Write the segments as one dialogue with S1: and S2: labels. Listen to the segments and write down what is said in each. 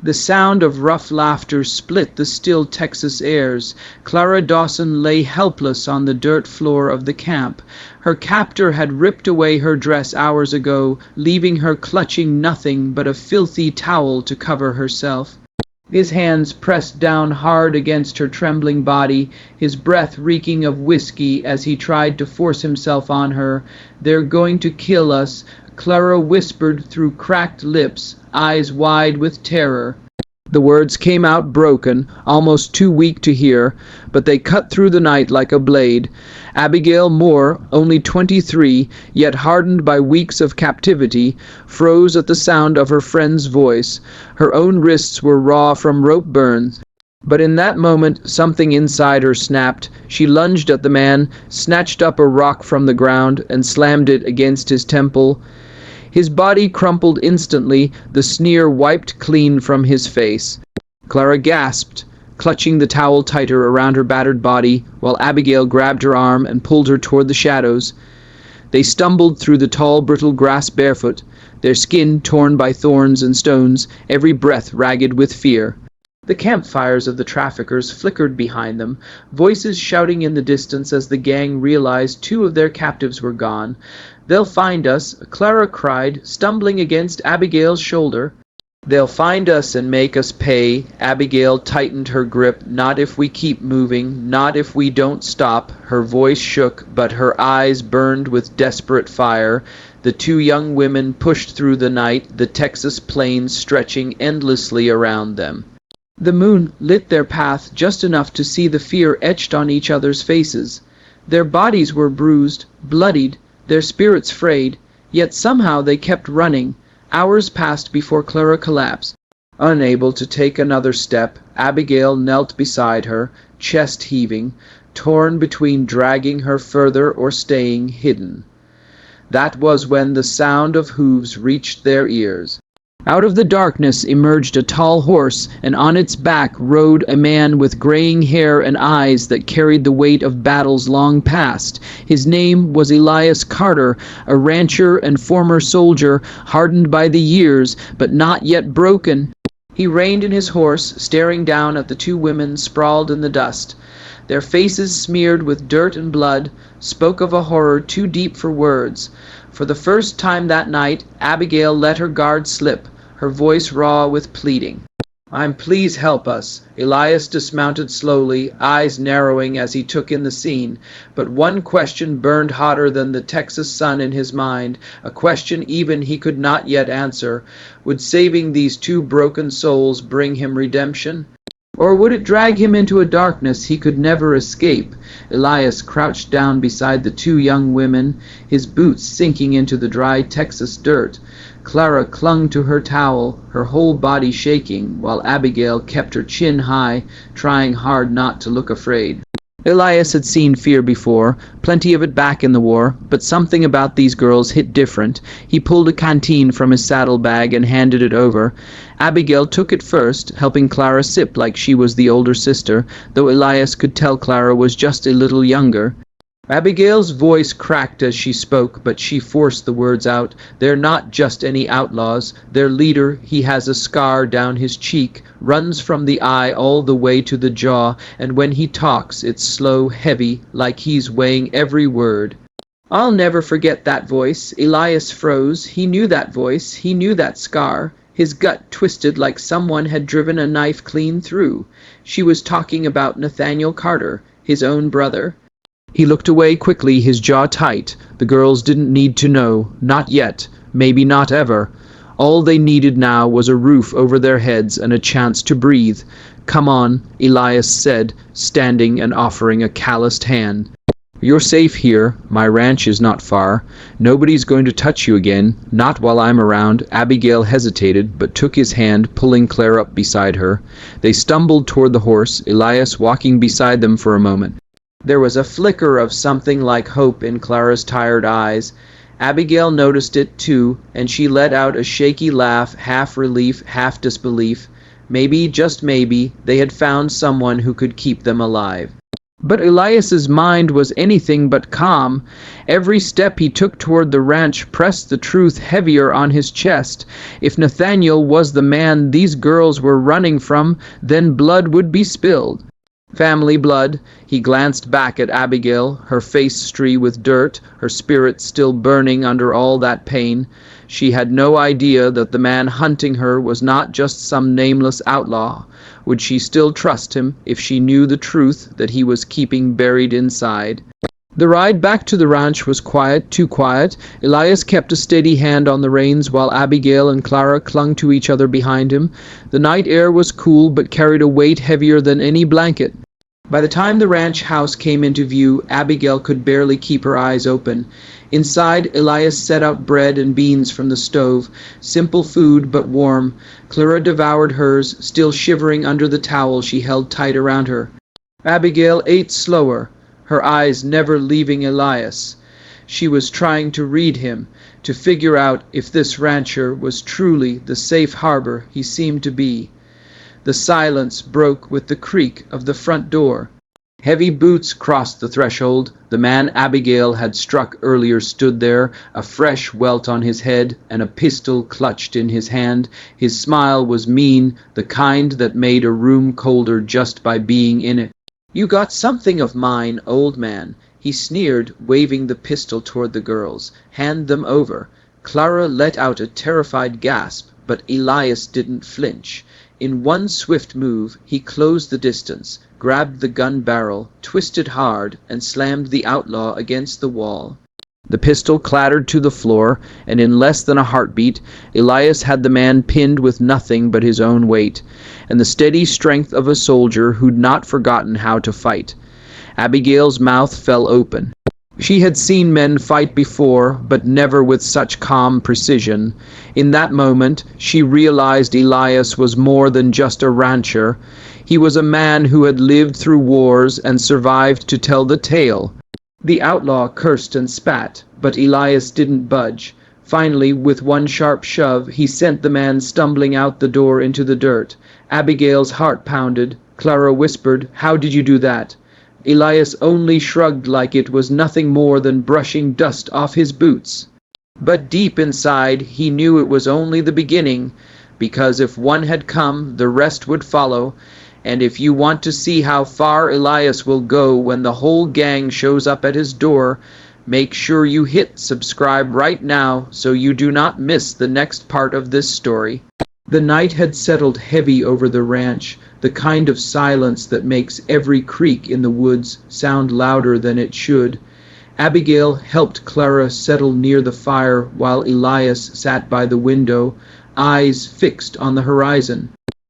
S1: The sound of rough laughter split the still Texas airs. Clara Dawson lay helpless on the dirt floor of the camp. Her captor had ripped away her dress hours ago, leaving her clutching nothing but a filthy towel to cover herself. His hands pressed down hard against her trembling body, his breath reeking of whiskey as he tried to force himself on her. "They're going to kill us," Clara whispered through cracked lips, eyes wide with terror. The words came out broken, almost too weak to hear, but they cut through the night like a blade. Abigail Moore, only 23, yet hardened by weeks of captivity, froze at the sound of her friend's voice. Her own wrists were raw from rope burns. But in that moment, something inside her snapped. She lunged at the man, snatched up a rock from the ground, and slammed it against his temple. His body crumpled instantly, the sneer wiped clean from his face. Clara gasped, clutching the towel tighter around her battered body, while Abigail grabbed her arm and pulled her toward the shadows. They stumbled through the tall, brittle grass barefoot, their skin torn by thorns and stones, every breath ragged with fear. The campfires of the traffickers flickered behind them, voices shouting in the distance as the gang realized 2 of their captives were gone. "They'll find us," Clara cried, stumbling against Abigail's shoulder. "They'll find us and make us pay." Abigail tightened her grip. "Not if we keep moving, not if we don't stop." Her voice shook, but her eyes burned with desperate fire. The 2 young women pushed through the night, the Texas plains stretching endlessly around them. The moon lit their path just enough to see the fear etched on each other's faces. Their bodies were bruised, bloodied, their spirits frayed, yet somehow they kept running. Hours passed before Clara collapsed. Unable to take another step, Abigail knelt beside her, chest heaving, torn between dragging her further or staying hidden. That was when the sound of hooves reached their ears. Out of the darkness emerged a tall horse, and on its back rode a man with graying hair and eyes that carried the weight of battles long past. His name was Elias Carter, a rancher and former soldier, hardened by the years, but not yet broken. He reined in his horse, staring down at the 2 women sprawled in the dust. Their faces, smeared with dirt and blood, spoke of a horror too deep for words. For the first time that night, Abigail let her guard slip, her voice raw with pleading. "Please help us." Elias dismounted slowly, eyes narrowing as he took in the scene. But one question burned hotter than the Texas sun in his mind, a question even he could not yet answer. Would saving these 2 broken souls bring him redemption? Or would it drag him into a darkness he could never escape? Elias crouched down beside the 2 young women, his boots sinking into the dry Texas dirt. Clara clung to her towel, her whole body shaking, while Abigail kept her chin high, trying hard not to look afraid. Elias had seen fear before, plenty of it back in the war, but something about these girls hit different. He pulled a canteen from his saddlebag and handed it over. Abigail took it first, helping Clara sip like she was the older sister, though Elias could tell Clara was just a little younger. Abigail's voice cracked as she spoke, but she forced the words out. "They're not just any outlaws. Their leader, he has a scar down his cheek, runs from the eye all the way to the jaw, and when he talks, it's slow, heavy, like he's weighing every word." I'll never forget that voice. Elias froze. He knew that voice. He knew that scar. His gut twisted like someone had driven a knife clean through. She was talking about Nathaniel Carter, his own brother. He looked away quickly, his jaw tight. The girls didn't need to know. Not yet. Maybe not ever. All they needed now was a roof over their heads and a chance to breathe. "Come on," Elias said, standing and offering a calloused hand. "You're safe here. My ranch is not far. Nobody's going to touch you again. Not while I'm around." Abigail hesitated, but took his hand, pulling Clara up beside her. They stumbled toward the horse, Elias walking beside them for a moment. There was a flicker of something like hope in Clara's tired eyes. Abigail noticed it too, and she let out a shaky laugh, half relief, half disbelief. Maybe, just maybe, they had found someone who could keep them alive. But Elias's mind was anything but calm. Every step he took toward the ranch pressed the truth heavier on his chest. If Nathaniel was the man these girls were running from, then blood would be spilled. Family blood. He glanced back at Abigail, her face streaked with dirt, her spirit still burning under all that pain. She had no idea that the man hunting her was not just some nameless outlaw. Would she still trust him if she knew the truth that he was keeping buried inside? The ride back to the ranch was quiet, too quiet. Elias kept a steady hand on the reins while Abigail and Clara clung to each other behind him. The night air was cool but carried a weight heavier than any blanket. By the time the ranch house came into view, Abigail could barely keep her eyes open. Inside, Elias set out bread and beans from the stove, simple food but warm. Clara devoured hers, still shivering under the towel she held tight around her. Abigail ate slower, her eyes never leaving Elias. She was trying to read him, to figure out if this rancher was truly the safe harbor he seemed to be. The silence broke with the creak of the front door. Heavy boots crossed the threshold. The man Abigail had struck earlier stood there, a fresh welt on his head and a pistol clutched in his hand. His smile was mean, the kind that made a room colder just by being in it. "You got something of mine, old man," he sneered, waving the pistol toward the girls. "Hand them over." Clara let out a terrified gasp, but Elias didn't flinch. In one swift move, he closed the distance, grabbed the gun barrel, twisted hard, and slammed the outlaw against the wall. The pistol clattered to the floor, and in less than a heartbeat, Elias had the man pinned with nothing but his own weight, and the steady strength of a soldier who'd not forgotten how to fight. Abigail's mouth fell open. She had seen men fight before, but never with such calm precision. In that moment, she realized Elias was more than just a rancher. He was a man who had lived through wars and survived to tell the tale. The outlaw cursed and spat, but Elias didn't budge. Finally, with one sharp shove, he sent the man stumbling out the door into the dirt. Abigail's heart pounded. Clara whispered, "How did you do that?" Elias only shrugged like it was nothing more than brushing dust off his boots. But deep inside, he knew it was only the beginning, because if one had come, the rest would follow. And if you want to see how far Elias will go when the whole gang shows up at his door, make sure you hit subscribe right now so you do not miss the next part of this story. The night had settled heavy over the ranch, the kind of silence that makes every creak in the woods sound louder than it should. Abigail helped Clara settle near the fire while Elias sat by the window, eyes fixed on the horizon.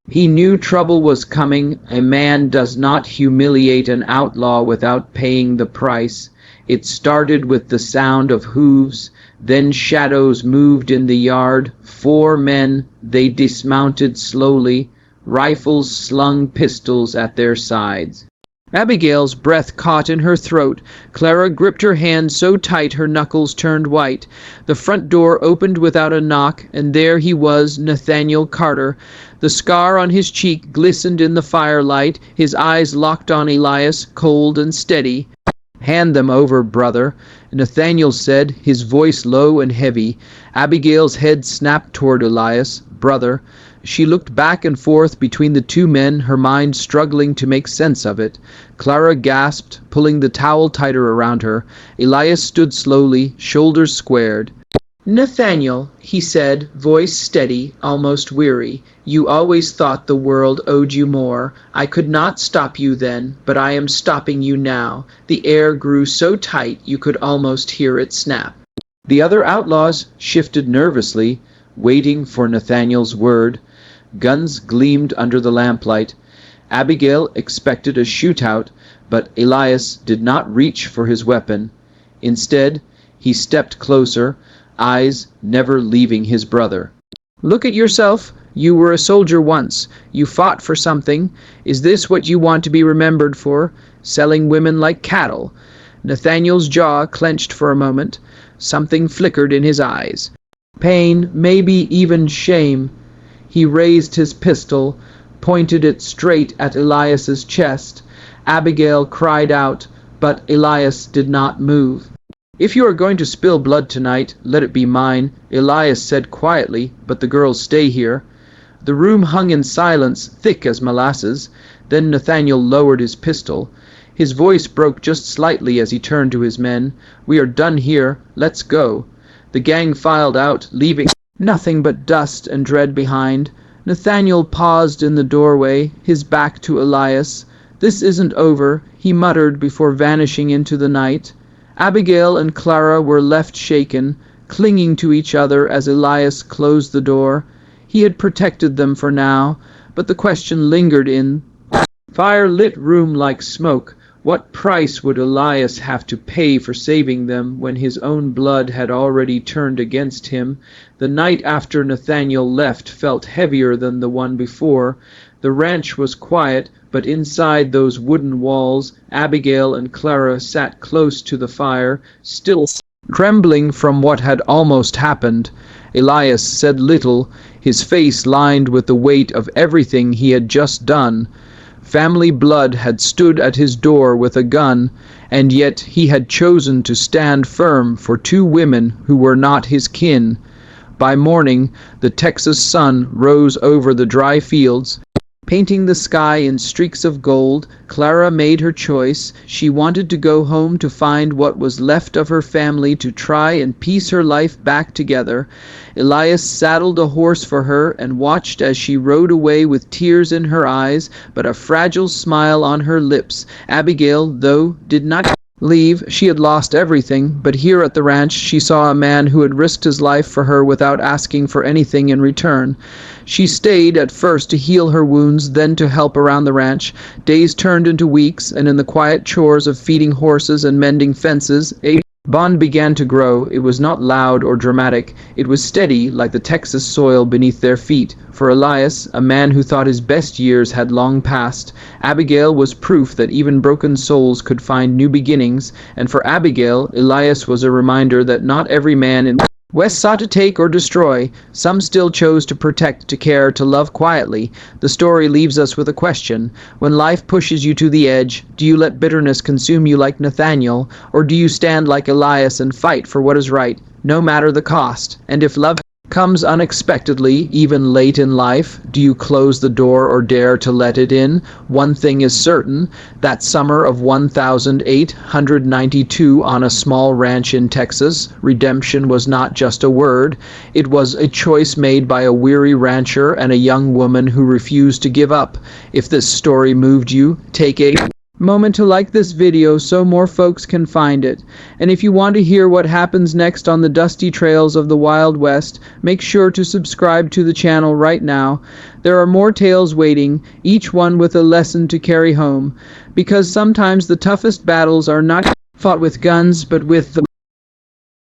S1: He knew trouble was coming. A man does not humiliate an outlaw without paying the price. It started with the sound of hooves, then shadows moved in the yard. 4 men, they dismounted slowly, rifles slung, pistols at their sides. Abigail's breath caught in her throat. Clara gripped her hand so tight her knuckles turned white. The front door opened without a knock, and there he was, Nathaniel Carter. The scar on his cheek glistened in the firelight, his eyes locked on Elias, cold and steady. "Hand them over, brother," Nathaniel said, his voice low and heavy. Abigail's head snapped toward Elias. "Brother." She looked back and forth between the 2 men, her mind struggling to make sense of it. Clara gasped, pulling the towel tighter around her. Elias stood slowly, shoulders squared. "Nathaniel," he said, voice steady, almost weary, "you always thought the world owed you more. I could not stop you then, but I am stopping you now." The air grew so tight you could almost hear it snap. The other outlaws shifted nervously, waiting for Nathaniel's word. Guns gleamed under the lamplight. Abigail expected a shootout, but Elias did not reach for his weapon. Instead, he stepped closer, eyes never leaving his brother. "Look at yourself. You were a soldier once. You fought for something. Is this what you want to be remembered for? Selling women like cattle?" Nathaniel's jaw clenched for a moment. Something flickered in his eyes. Pain, maybe even shame. He raised his pistol, pointed it straight at Elias's chest. Abigail cried out, but Elias did not move. "If you are going to spill blood tonight, let it be mine," Elias said quietly, "but the girls stay here." The room hung in silence, thick as molasses. Then Nathaniel lowered his pistol. His voice broke just slightly as he turned to his men. "We are done here. Let's go." The gang filed out, leaving nothing but dust and dread behind. Nathaniel paused in the doorway, his back to Elias. "This isn't over," he muttered before vanishing into the night. Abigail and Clara were left shaken, clinging to each other as Elias closed the door. He had protected them for now, but the question lingered in the fire-lit room like smoke. What price would Elias have to pay for saving them when his own blood had already turned against him? The night after Nathaniel left felt heavier than the one before. The ranch was quiet, but inside those wooden walls, Abigail and Clara sat close to the fire, still trembling from what had almost happened. Elias said little, his face lined with the weight of everything he had just done. Family blood had stood at his door with a gun, and yet he had chosen to stand firm for two women who were not his kin. By morning, the Texas sun rose over the dry fields, painting the sky in streaks of gold. Clara made her choice. She wanted to go home to find what was left of her family, to try and piece her life back together. Elias saddled a horse for her and watched as she rode away with tears in her eyes, but a fragile smile on her lips. Abigail, though, did not leave. She had lost everything, but here at the ranch she saw a man who had risked his life for her without asking for anything in return. She stayed at first to heal her wounds, then to help around the ranch. Days turned into weeks, and in the quiet chores of feeding horses and mending fences, a bond began to grow. It was not loud or dramatic. It was steady, like the Texas soil beneath their feet. For Elias, a man who thought his best years had long passed, Abigail was proof that even broken souls could find new beginnings. And for Abigail, Elias was a reminder that not every man in West sought to take or destroy. Some still chose to protect, to care, to love quietly. The story leaves us with a question. When life pushes you to the edge, do you let bitterness consume you like Nathaniel, or do you stand like Elias and fight for what is right, no matter the cost? And if love comes unexpectedly, even late in life, do you close the door or dare to let it in? One thing is certain, that summer of 1892 on a small ranch in Texas, redemption was not just a word. It was a choice made by a weary rancher and a young woman who refused to give up. If this story moved you, take a moment to like this video so more folks can find it. And if you want to hear what happens next on the dusty trails of the Wild West, make sure to subscribe to the channel right now. There are more tales waiting, each one with a lesson to carry home, because sometimes the toughest battles are not fought with guns, but with the